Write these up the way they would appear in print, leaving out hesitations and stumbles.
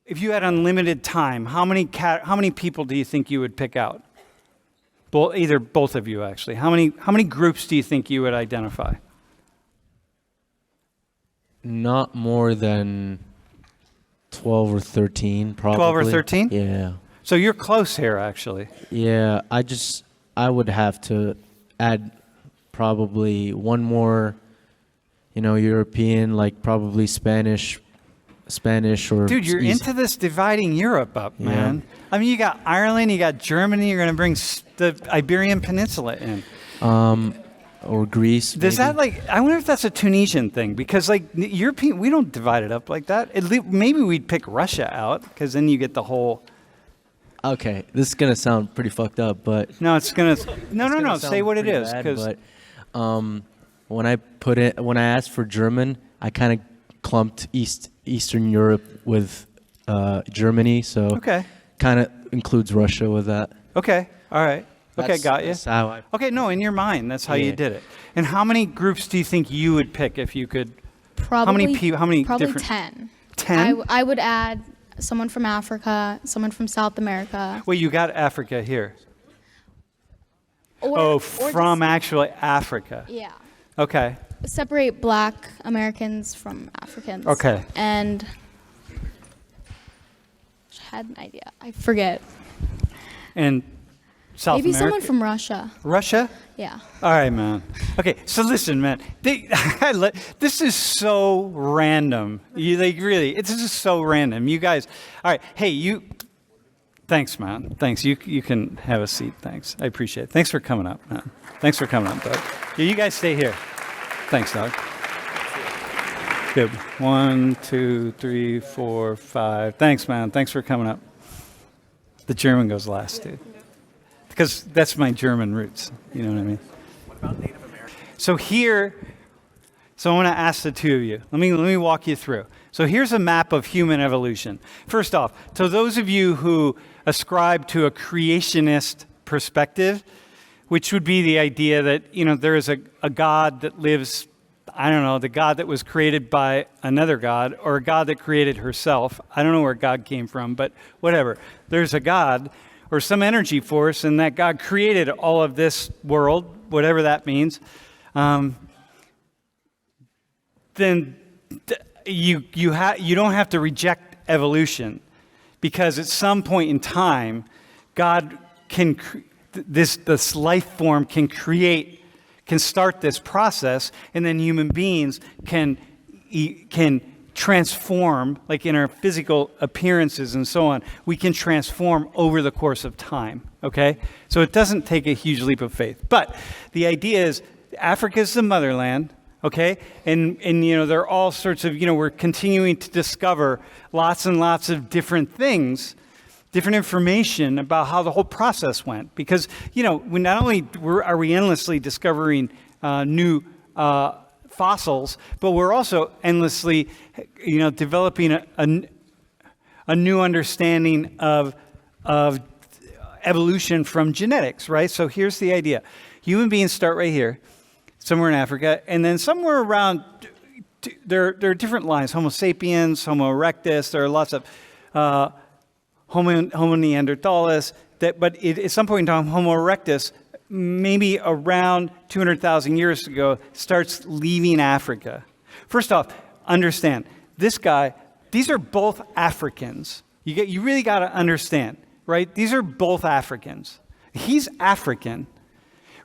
if you had unlimited time, how many people do you think you would pick out? Both of you, actually. How many groups do you think you would identify? Not more than 12 or 13, probably. 12 or 13? Yeah. So you're close here, actually. Yeah, I would have to add probably one more, European, like probably Spanish or... Dude, you're into this dividing Europe up, man. Yeah. I mean, you got Ireland, you got Germany, you're going to bring the Iberian Peninsula in. Or Greece. Does that I wonder if that's a Tunisian thing, because European, we don't divide it up like that. Maybe we'd pick Russia out, because then you get the whole... Okay, this is going to sound pretty fucked up, but... No, it's going to... No, say what it is. But when I asked for German, I kind of clumped Eastern Europe with Germany, so okay, kind of includes Russia with that. Okay, all right. Okay, got you. That's how okay, no, in your mind, that's how you did it. And how many groups do you think you would pick if you could? Probably. How many people? How many? Probably different? 10. 10. I would add someone from Africa, someone from South America. Wait, you got Africa here? Or from actually Africa. Yeah. Okay. Separate Black Americans from Africans. Okay. And I had an idea. I forget. And South Maybe America? someone from Russia. Russia? Yeah. All right, man. Okay, so listen, man. This is so random. This is so random. You guys, all right. Hey, thanks, man. Thanks. You can have a seat. Thanks. I appreciate it. Thanks for coming up, man. Thanks for coming up, Doug. Yeah, you guys stay here. Thanks, Doug. Good. 1, 2, 3, 4, 5. Thanks, man. Thanks for coming up. The German goes last, dude. Because that's my German roots. You know what I mean? What about Native American? So I want to ask the two of you. Let me walk you through. So here's a map of human evolution. First off, to those of you who ascribe to a creationist perspective, which would be the idea that, there is a God that lives, I don't know, the God that was created by another God, or a God that created herself. I don't know where God came from, but whatever. There's a God or some energy force, and that God created all of this world, whatever that means. Then you don't have to reject evolution, because at some point in time, God can this life form can start this process, and then human beings can transform, like in our physical appearances and so on. We can transform over the course of time. Okay, so it doesn't take a huge leap of faith, but the idea is Africa is the motherland. Okay, and there are all sorts of, we're continuing to discover lots and lots of different things, different information about how the whole process went. Because, we not only are we endlessly discovering new fossils, but we're also endlessly, developing a new understanding of evolution from genetics, right? So here's the idea. Human beings start right here, somewhere in Africa, and then somewhere around, there are different lines, Homo sapiens, Homo erectus, there are lots of Homo neanderthalis, but at some point in time, Homo erectus, maybe around 200,000 years ago, starts leaving Africa. First off, understand, these are both Africans. You really got to understand, right? These are both Africans. He's African.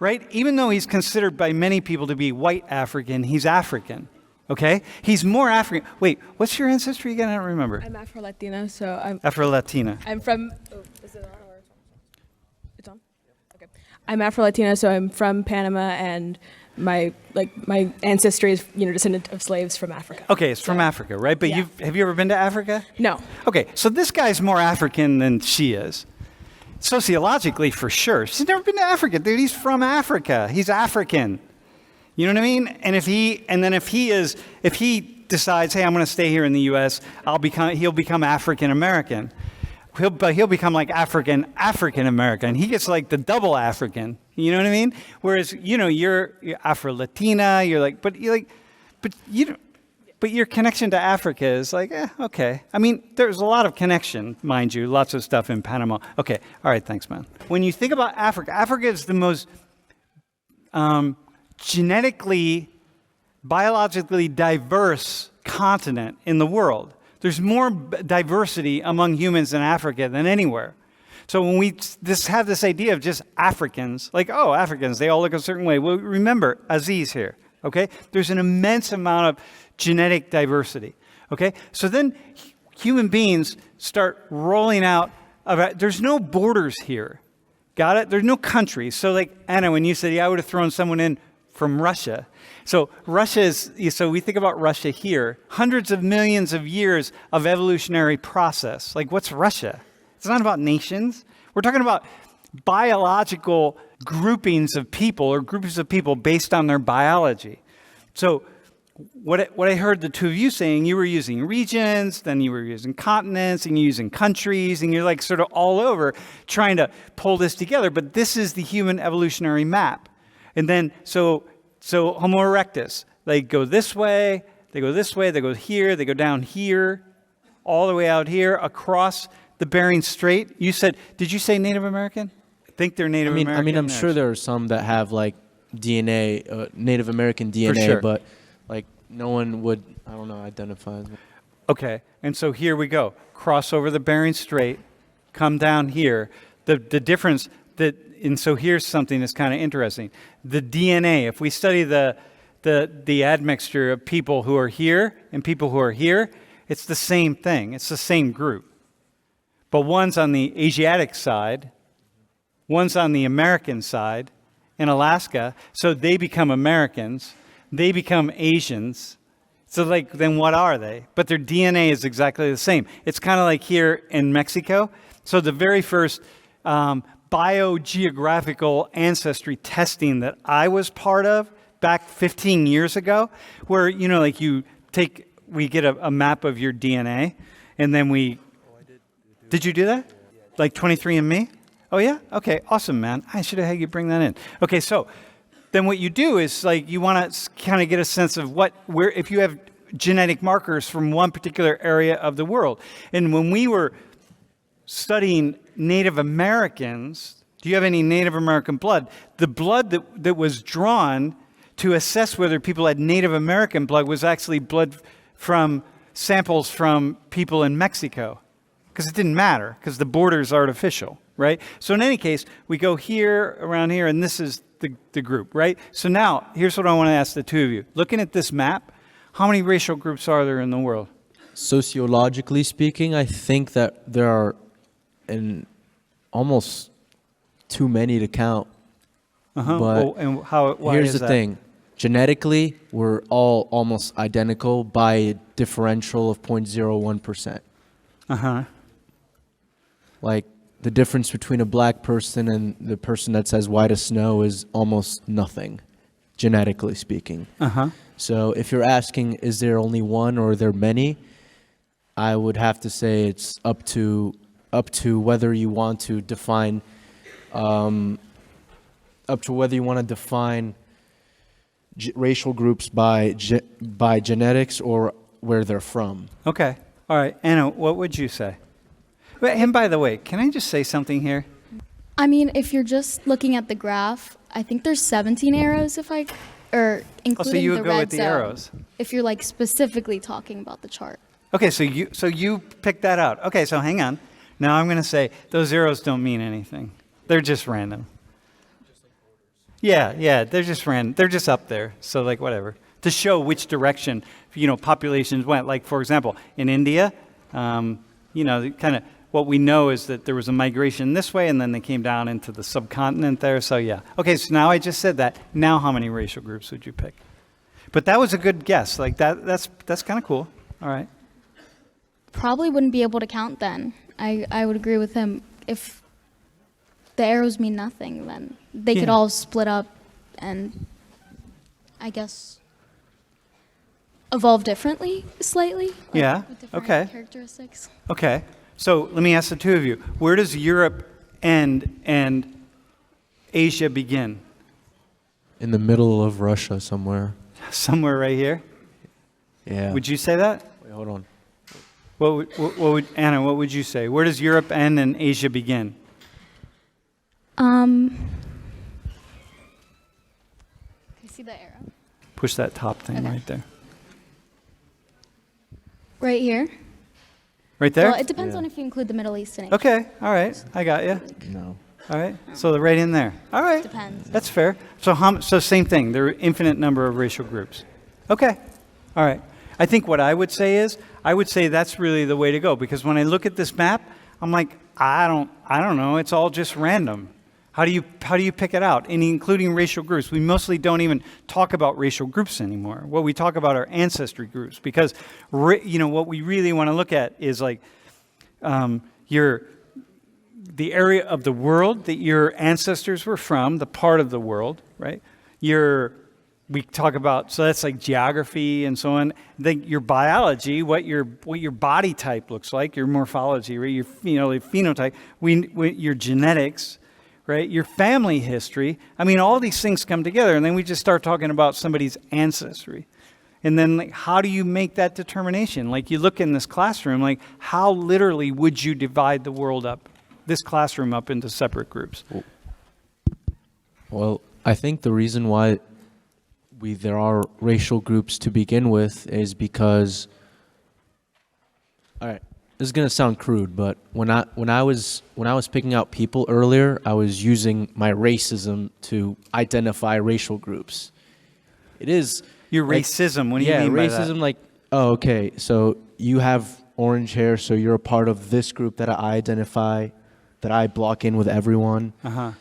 Right? Even though he's considered by many people to be white African, he's African. Okay? He's more African. Wait, what's your ancestry again? I don't remember. I'm Afro-Latina, so I'm... Afro-Latina. I'm from... Oh, is it on or... It's on? Okay. I'm Afro-Latina, so I'm from Panama, and my ancestry is, descendant of slaves from Africa. Okay, it's from Africa, right? But yeah. Have you ever been to Africa? No. Okay, so this guy's more African than she is. Sociologically, for sure. She's never been to Africa, dude. He's from Africa. He's African. You know what I mean? And if he decides, hey, I'm going to stay here in the U.S., he'll become African American. He'll become like African American. He gets like the double African. You know what I mean? Whereas you're Afro-Latina. You're like, but you don't. But your connection to Africa is like, okay. I mean, there's a lot of connection, mind you, lots of stuff in Panama. Okay, all right, thanks, man. When you think about Africa, Africa is the most genetically, biologically diverse continent in the world. There's more diversity among humans in Africa than anywhere. So when we have this idea of just Africans, like, oh, Africans, they all look a certain way. Well, remember Aziz here, okay? There's an immense amount of genetic diversity, okay? So then human beings start rolling out. There's no borders here. Got it? There's no countries. So like, Anna, when you said, yeah, I would have thrown someone in from Russia. So so we think about Russia here, hundreds of millions of years of evolutionary process. Like, what's Russia? It's not about nations. We're talking about biological groupings of people or groups of people based on their biology. So what I heard the two of you saying, you were using regions, then you were using continents, and you're using countries, and you're like sort of all over trying to pull this together. But this is the human evolutionary map. And then, so Homo erectus, they go this way, they go this way, they go here, they go down here, all the way out here, across the Bering Strait. You said, did you say Native American? I think they're Native American. I mean, I'm sure there are some that have like DNA, Native American DNA, sure. But like no one would, I don't know, identify as them. Okay, and so here we go. Cross over the Bering Strait, come down here. The difference and so here's something that's kind of interesting. The DNA, if we study the admixture of people who are here and people who are here, it's the same thing. It's the same group. But one's on the Asiatic side, one's on the American side in Alaska, so they become Americans, they become Asians. So like, then what are they? But their DNA is exactly the same. It's kind of like here in Mexico. So the very first biogeographical ancestry testing that I was part of back 15 years ago, where, like we get a map of your DNA, and then did you do that? Like 23andMe? Oh yeah? Okay, awesome, man. I should have had you bring that in. Okay, so then what you do is like you want to kind of get a sense of where if you have genetic markers from one particular area of the world. And when we were studying Native Americans, do you have any Native American blood? The blood that was drawn to assess whether people had Native American blood was actually blood from samples from people in Mexico, because it didn't matter, because the border is artificial, right? So in any case, we go here, around here, and this is the group, right? So now, here's what I want to ask the two of you. Looking at this map, how many racial groups are there in the world? Sociologically speaking, I think that there are almost too many to count. Uh-huh. But why here's is the that? thing. Genetically, we're all almost identical by a differential of 0.01%. Uh-huh. Like, the difference between a black person and the person that's as white as snow is almost nothing, genetically speaking. Uh-huh. So if you're asking, is there only one or are there many? I would have to say it's up to whether you want to define racial groups by genetics or where they're from. Okay. All right. Anna, what would you say? And by the way, can I just say something here? I mean, if you're just looking at the graph, I think there's 17 arrows including you the would go red with the zone, arrows. if you're like specifically talking about the chart. Okay, so you picked that out. Okay, so hang on. Now I'm going to say those arrows don't mean anything. They're just random. Yeah, they're just random. They're just up there. So like whatever. To show which direction, populations went. Like for example, in India, kind of what we know is that there was a migration this way and then they came down into the subcontinent there. So yeah. Okay, so now I just said that. Now how many racial groups would you pick? But that was a good guess. Like that's kind of cool. All right. Probably wouldn't be able to count then. I would agree with him. If the arrows mean nothing, then they could all split up and, I guess, evolve differently, slightly. Yeah, With different okay. characteristics. Okay. So let me ask the two of you. Where does Europe end and Asia begin? In the middle of Russia somewhere. Somewhere right here? Yeah. Would you say that? Wait, hold on. What would Anna? What would you say? Where does Europe end and Asia begin? Can you see the arrow? Push that top thing Okay. right there. Right here. Right there. Well, it depends Yeah. on if you include the Middle East and Asia. Okay. All right. I got you. No. All right. So they're right in there. All right. Depends. That's fair. So so same thing. There are infinite number of racial groups. Okay. All right. I think what I would say is that's really the way to go, because when I look at this map, I'm like, I don't know. It's all just random. How do you pick it out? And including racial groups. We mostly don't even talk about racial groups anymore. What we talk about are ancestry groups, because what we really want to look at is like the area of the world that your ancestors were from, the part of the world, right? We talk about, so that's like geography and so on. Then your biology, what your body type looks like, your morphology, right? Your phenotype, your genetics, right? Your family history. I mean, all these things come together, and then we just start talking about somebody's ancestry. And then, like, how do you make that determination? Like, you look in this classroom, like, how literally would you divide the world up, this classroom up into separate groups? Well, I think the reason why there are racial groups to begin with is because, all right, this is gonna sound crude, but when I was picking out people earlier, I was using my racism to identify racial groups. It is Your like, racism, what do you yeah, mean by racism. that? Like, oh, okay, so you have orange hair, so you're a part of this group that I identify, that I block in with everyone. Uh-huh.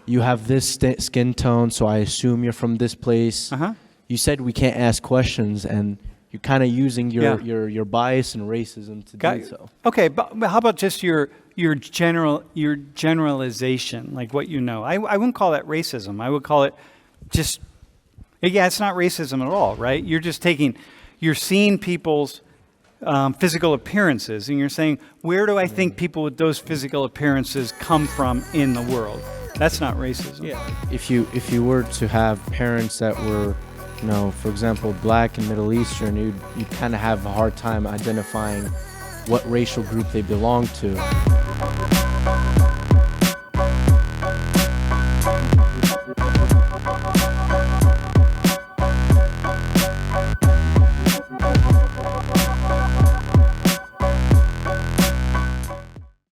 You have this skin tone, so I assume you're from this place. Uh-huh. You said we can't ask questions, and you're kind of using Yeah. your bias and racism to Got do you. so. Okay, but how about just your generalization, like what you know? I wouldn't call that racism. I would call it just, yeah, it's not racism at all, right? You're seeing people's physical appearances, and you're saying, where do I think people with those physical appearances come from in the world? That's not racism. Yeah. If you were to have parents that were, for example, black and Middle Eastern, you'd kind of have a hard time identifying what racial group they belong to.